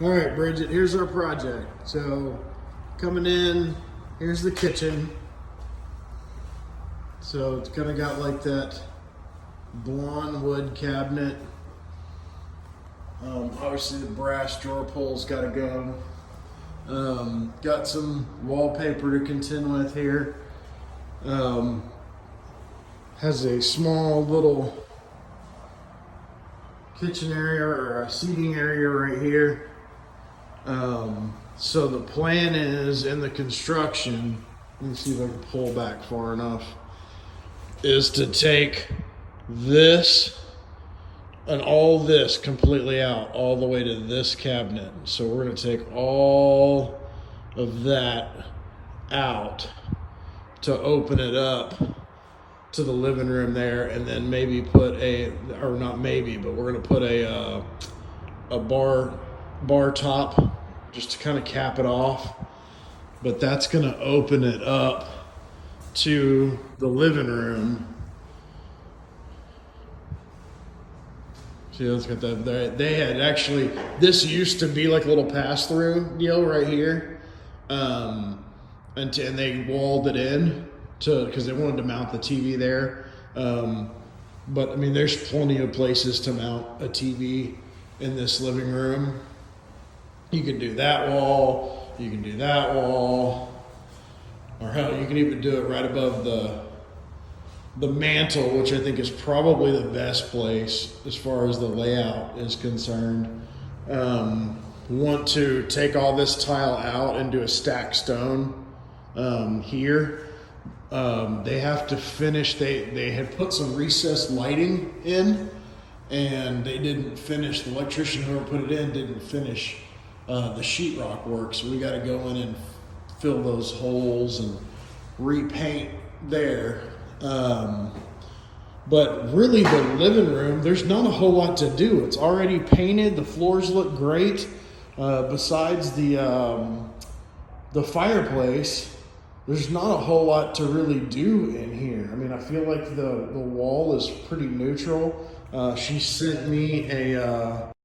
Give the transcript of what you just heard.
All right, Bridget, here's our project. So coming in, here's the kitchen. So it's kind of got like that blonde wood cabinet. Obviously the brass drawer pulls got to go. Got some wallpaper to contend with here. Has a small little kitchen area or a seating area right here. So the plan is in the construction, let me see if I can pull back far enough, is to take this and all this completely out, all the way to this cabinet. So we're going to take all of that out to open it up to the living room there, and then maybe put or not maybe, but we're going to put a bar top just to kind of cap it off. But that's going to open it up to the living room. See, let's get that. They had actually, this used to be like a little pass-through deal right here, and they walled it in because they wanted to mount the TV there. But I mean, there's plenty of places to mount a TV in this living room. You can do that wall, you can do that wall, or hell, you can even do it right above the mantle, which I think is probably the best place as far as the layout is concerned. Want to take all this tile out and do a stacked stone here. They have to finish, they had put some recessed lighting in, and they didn't finish, the electrician who put it in didn't finish the sheetrock work, so we got to go in and fill those holes and repaint there. But really the living room, there's not a whole lot to do. It's already painted, the floors look great. Besides the fireplace, there's not a whole lot to really do in here. I mean, I feel like the wall is pretty neutral. She sent me a